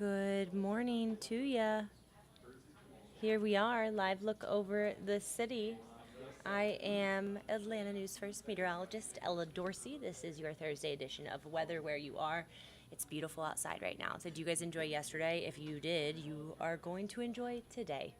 Good morning to ya. Here we are, live look over the city. I am Atlanta News First meteorologist Ella Dorsey. This is your Thursday edition of Weather Where You Are. It's beautiful outside right now. So, did you guys enjoy yesterday? If you did, you are going to enjoy today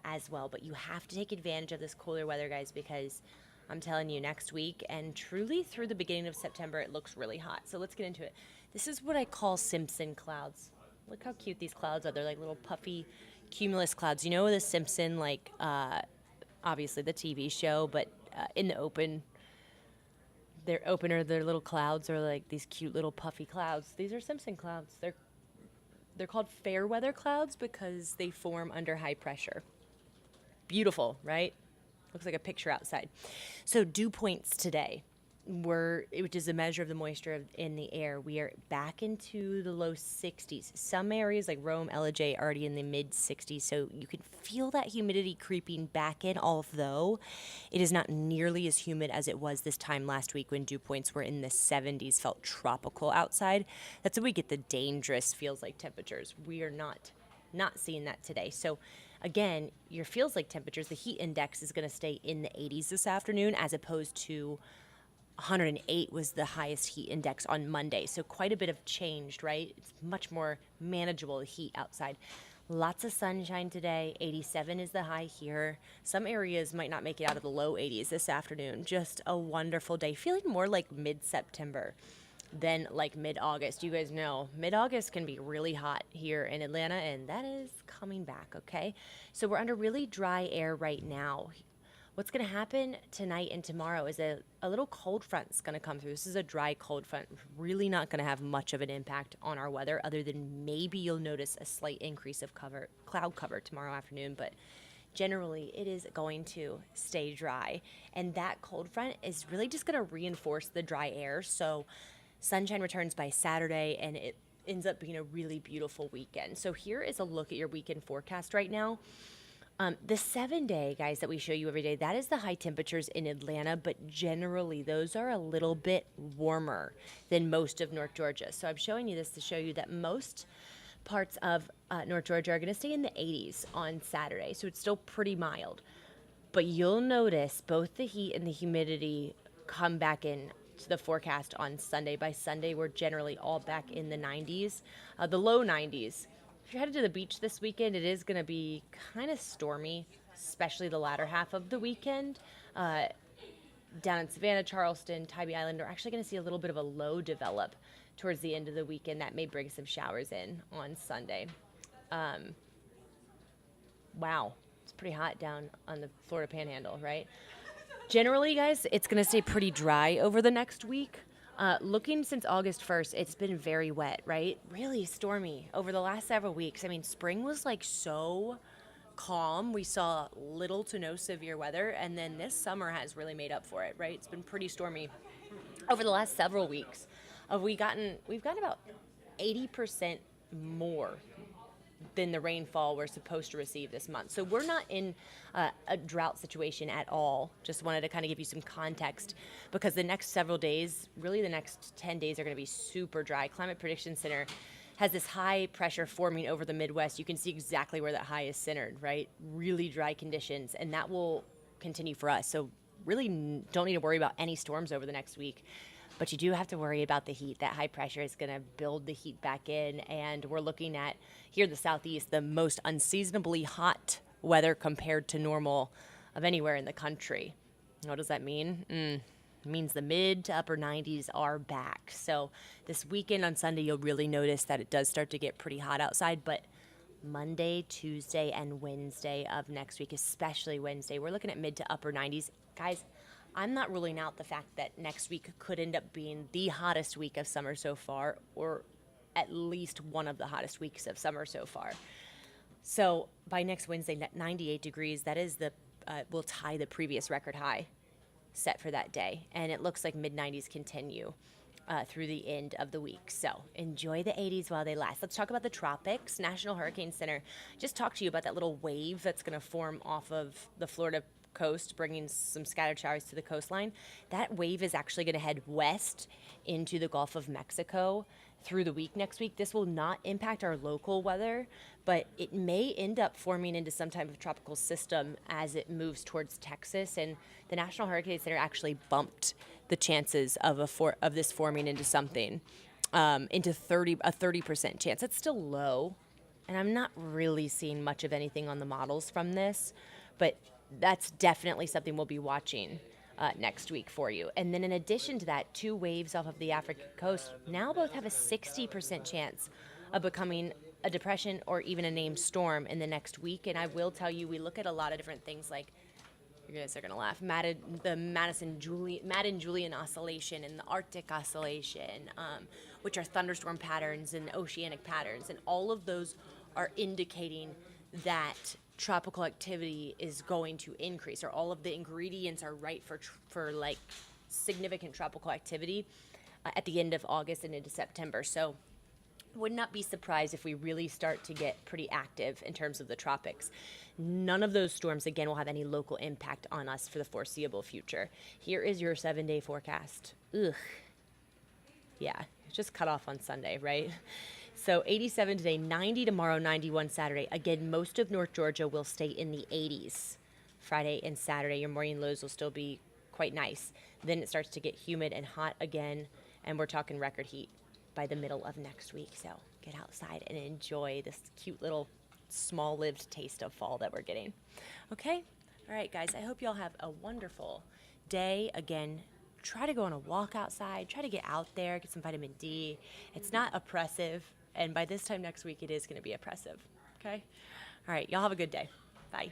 as well. But you have to take advantage of this cooler weather, guys, because I'm telling you, next week and truly through the beginning of September, it looks really hot. So, let's get into it. This is what I call Simpson clouds. Look how cute these clouds are. They're like little puffy cumulus clouds. You know the Simpson, like obviously the TV show, but in the open, their little clouds are like these cute little puffy clouds. These are Simpson clouds. They're called fair weather clouds because they form under high pressure. Beautiful, right? Looks like a picture outside. So dew points today which is a measure of the moisture in the air. We are back into the low 60s. Some areas like Rome, Ellijay already in the mid 60s. So you can feel that humidity creeping back in, although it is not nearly as humid as it was this time last week when dew points were in the 70s, felt tropical outside. That's when we get the dangerous feels like temperatures. We are not seeing that today. So again, your feels like temperatures, the heat index is going to stay in the 80s this afternoon as opposed to 108 was the highest heat index on Monday. So quite a bit of changed, right? It's much more manageable heat outside. Lots of sunshine today. 87 is the high here. Some areas might not make it out of the low 80s this afternoon. Just a wonderful day. Feeling more like mid-September than like mid-August. You guys know mid-August can be really hot here in Atlanta, and that is coming back, okay? So we're under really dry air right now. What's going to happen tonight and tomorrow is a little cold front is going to come through. This is a dry cold front, really not going to have much of an impact on our weather other than maybe you'll notice a slight increase of cloud cover tomorrow afternoon, but generally it is going to stay dry. And that cold front is really just going to reinforce the dry air. So sunshine returns by Saturday and it ends up being a really beautiful weekend. So here is a look at your weekend forecast right now. The 7-day, guys, that we show you every day, that is the high temperatures in Atlanta, but generally those are a little bit warmer than most of North Georgia. So I'm showing you this to show you that most parts of North Georgia are going to stay in the 80s on Saturday. So it's still pretty mild. But you'll notice both the heat and the humidity come back in to the forecast on Sunday. By Sunday, we're generally all back in the 90s, the low 90s. If you're headed to the beach this weekend, it is going to be kind of stormy, especially the latter half of the weekend. Down in Savannah, Charleston, Tybee Island, we're actually going to see a little bit of a low develop towards the end of the weekend. That may bring some showers in on Sunday. Wow, it's pretty hot down on the Florida Panhandle, right? Generally, guys, it's going to stay pretty dry over the next week. Looking since August 1st, it's been very wet, right? Really stormy over the last several weeks. I mean, spring was like so calm. We saw little to no severe weather, and then this summer has really made up for it, right? It's been pretty stormy over the last several weeks. We've gotten about 80% more than the rainfall we're supposed to receive this month. So we're not in a drought situation at all. Just wanted to kind of give you some context because the next several days, really the next 10 days are going to be super dry. Climate Prediction Center has this high pressure forming over the Midwest. You can see exactly where that high is centered, right? Really dry conditions, and that will continue for us. So really don't need to worry about any storms over the next week. But you do have to worry about the heat. That high pressure is going to build the heat back in. And we're looking at, here in the southeast, the most unseasonably hot weather compared to normal of anywhere in the country. What does that mean? It means the mid to upper 90s are back. So this weekend on Sunday, you'll really notice that it does start to get pretty hot outside. But Monday, Tuesday, and Wednesday of next week, especially Wednesday, we're looking at mid to upper 90s. Guys, I'm not ruling out the fact that next week could end up being the hottest week of summer so far, or at least one of the hottest weeks of summer so far. So by next Wednesday, 98 degrees, that is will tie the previous record high set for that day. And it looks like mid-90s continue through the end of the week. So enjoy the 80s while they last. Let's talk about the tropics. National Hurricane Center just talked to you about that little wave that's going to form off of the Florida coast, bringing some scattered showers to the coastline. That wave is actually going to head west into the Gulf of Mexico through the week next week. This will not impact our local weather, but it may end up forming into some type of tropical system as it moves towards Texas. And the National Hurricane Center actually bumped the chances of this forming into something into 30% chance. It's still low, and I'm not really seeing much of anything on the models from this, but that's definitely something we'll be watching next week for you. And then in addition to that, 2 waves off of the African coast now both have a 60% chance of becoming a depression or even a named storm in the next week. And I will tell you, we look at a lot of different things like, you guys are going to laugh, the Madden-Julian Oscillation and the Arctic Oscillation, which are thunderstorm patterns and oceanic patterns. And all of those are indicating that tropical activity is going to increase, or all of the ingredients are right for like significant tropical activity at the end of August and into September. So would not be surprised if we really start to get pretty active in terms of the tropics. None of those storms, again, will have any local impact on us for the foreseeable future. Here is your 7-day forecast. Ugh. Yeah, just cut off on Sunday, right? So 87 today, 90 tomorrow, 91 Saturday. Again, most of North Georgia will stay in the 80s Friday and Saturday. Your morning lows will still be quite nice. Then it starts to get humid and hot again, and we're talking record heat by the middle of next week. So get outside and enjoy this cute little small-lived taste of fall that we're getting. Okay? All right, guys, I hope you all have a wonderful day. Again, try to go on a walk outside. Try to get out there, get some vitamin D. It's not oppressive. And by this time next week, it is going to be oppressive. Okay? All right. Y'all have a good day. Bye.